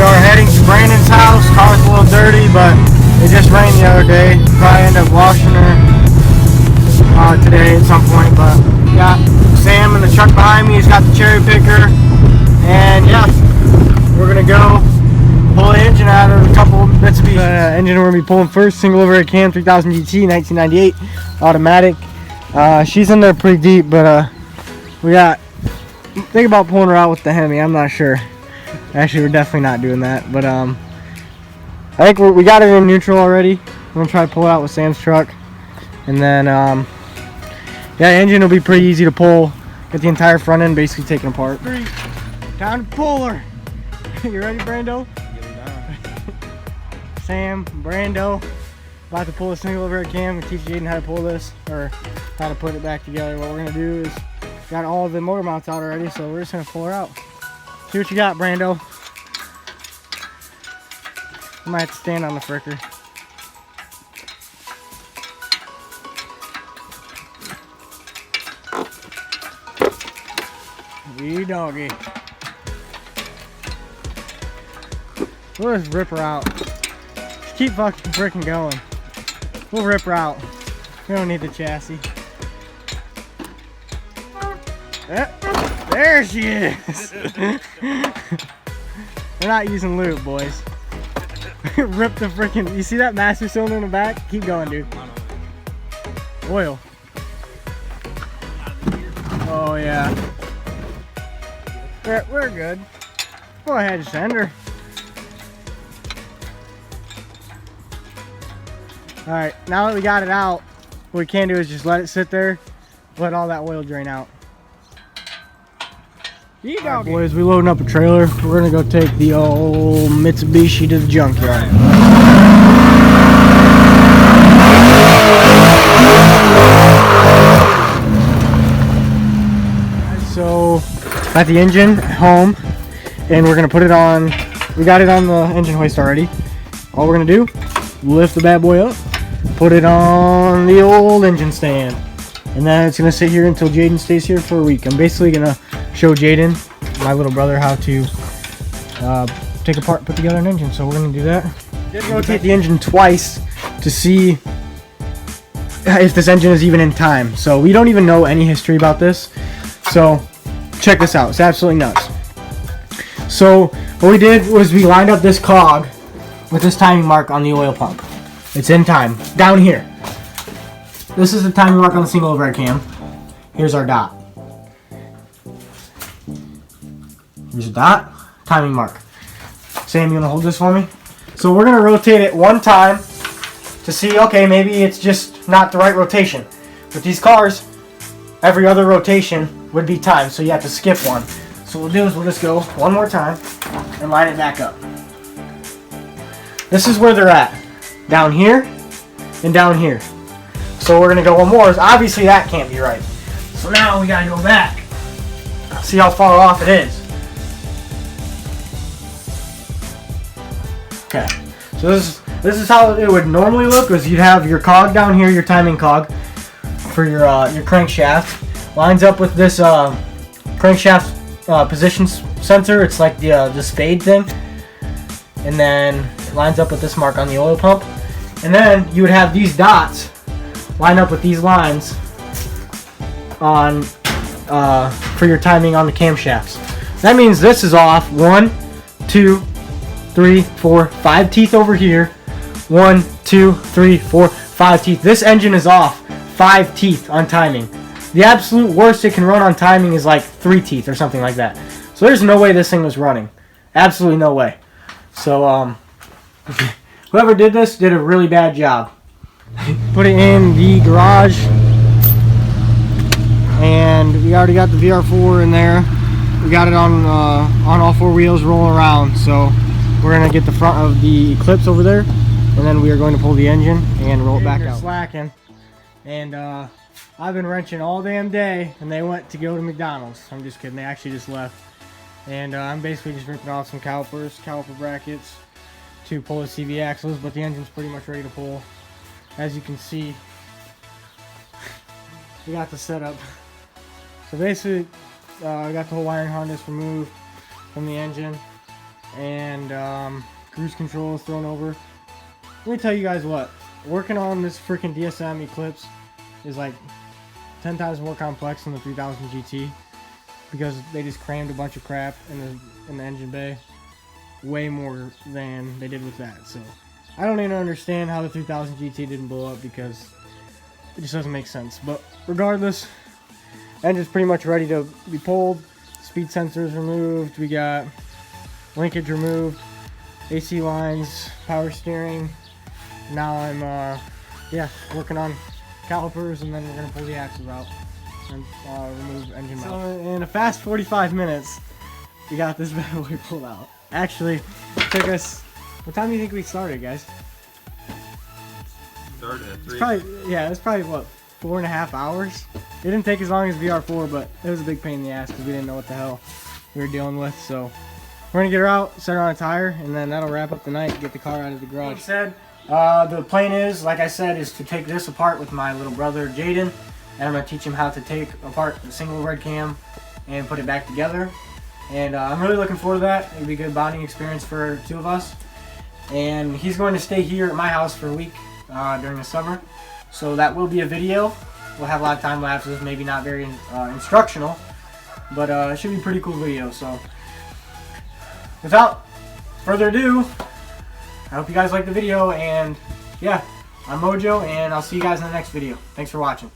are heading to Brandon's house. Car's a little dirty, but it just rained the other day. Probably end up washing her today at some point. But got Sam in the truck behind me. He's got the cherry picker, and yeah, we're gonna go pull the engine out of a couple bits and pieces. Engine we're gonna be pulling first. Single overhead cam, 3000 GT, 1998, automatic. She's in there pretty deep, but we got. Think about pulling her out with the Hemi. I'm not sure. Actually, we're definitely not doing that. But I think we got it in neutral already. We're gonna try to pull it out with Sam's truck, and then yeah, the engine will be pretty easy to pull. Get the entire front end basically taken apart. Time to pull her. You ready, Brando? Sam, Brando, about to pull a single overhead cam and teach Jaden how to pull this, or how to put it back together. What we're gonna do is got all the motor mounts out already, so we're just gonna pull her out. See what you got, Brando. I might have to stand on the fricker. Wee doggy. We'll just rip her out. Just keep fucking freaking going. We'll rip her out. We don't need the chassis. There she is. We're not using lube, boys. Rip the freaking. You see that master cylinder in the back? Keep going, dude. Oil. Oh yeah. We're good. Go ahead, send her. All right. Now that we got it out, what we can do is just let it sit there, let all that oil drain out. Right, boys, we loading up a trailer. We're gonna go take the old Mitsubishi to the junkyard. So, got the engine home, and we're gonna put it on. We got it on the engine hoist already. All we're gonna do, lift the bad boy up, put it on the old engine stand, and then it's gonna sit here until Jaden stays here for a week. I'm basically gonna show Jaden, my little brother, how to take apart and put together an engine. So we're going to do that. Did rotate the engine twice to see if this engine is even in time. So we don't even know any history about this. So check this out. It's absolutely nuts. So what we did was we lined up this cog with this timing mark on the oil pump. It's in time. Down here. This is the timing mark on the single overhead cam. Here's our dot. Here's a dot, timing mark. Sam, you want to hold this for me? So we're going to rotate it one time to see, okay, maybe it's just not the right rotation. With these cars, every other rotation would be timed, so you have to skip one. So what we'll do is we'll just go one more time and line it back up. This is where they're at. Down here and down here. So we're going to go one more. Obviously that can't be right. So now we got to go back. See how far off it is. Okay, so this is how it would normally look. Is you'd have your cog down here, your timing cog for your crankshaft, lines up with this crankshaft position sensor. It's like the spade thing, and then it lines up with this mark on the oil pump, and then you would have these dots line up with these lines on for your timing on the camshafts. That means this is off 1, 2, 3, 4, 5 teeth over here. 1, 2, 3, 4, 5 teeth. This engine is off 5 teeth on timing. The absolute worst it can run on timing is like 3 teeth or something like that. So there's no way this thing was running. Absolutely no way. So whoever did this did a really bad job. Put it in the garage, and we already got the VR-4 in there. We got it on all 4 wheels rolling around. So we're going to get the front of the Eclipse over there, and then we are going to pull the engine and roll it back out. Slacking, and I've been wrenching all damn day, and they went to go to McDonald's. I'm just kidding. They actually just left. And I'm basically just ripping off some caliper brackets to pull the CV axles, but the engine's pretty much ready to pull. As you can see, we got the setup. So basically, I got the whole wiring harness removed from the engine. and cruise control is thrown over. Let me tell you guys what, working on this freaking DSM Eclipse is like 10 times more complex than the 3000 GT because they just crammed a bunch of crap in the engine bay, way more than they did with that. So I don't even understand how the 3000 GT didn't blow up because it just doesn't make sense. But regardless, engine's pretty much ready to be pulled. Speed sensors removed. We got linkage removed. AC lines, power steering. Now I'm working on calipers, and then we're gonna pull the axles out and remove engine mount. So in a fast 45 minutes, we got this bad boy pulled out. Actually, it took us. What time do you think we started, guys? Started at 3. It's probably what, 4.5 hours. It didn't take as long as VR-4, but it was a big pain in the ass because we didn't know what the hell we were dealing with. So we're gonna get her out, set her on a tire, and then that'll wrap up the night. Get the car out of the garage. Like I said, the plan is, like I said, is to take this apart with my little brother Jaden, and I'm gonna teach him how to take apart the single red cam and put it back together. And I'm really looking forward to that. It'll be a good bonding experience for two of us. And he's going to stay here at my house for a week during the summer. So that will be a video. We'll have a lot of time lapses, maybe not very instructional, but it should be a pretty cool video. So without further ado, I hope you guys like the video, and yeah, I'm Mojo, and I'll see you guys in the next video. Thanks for watching.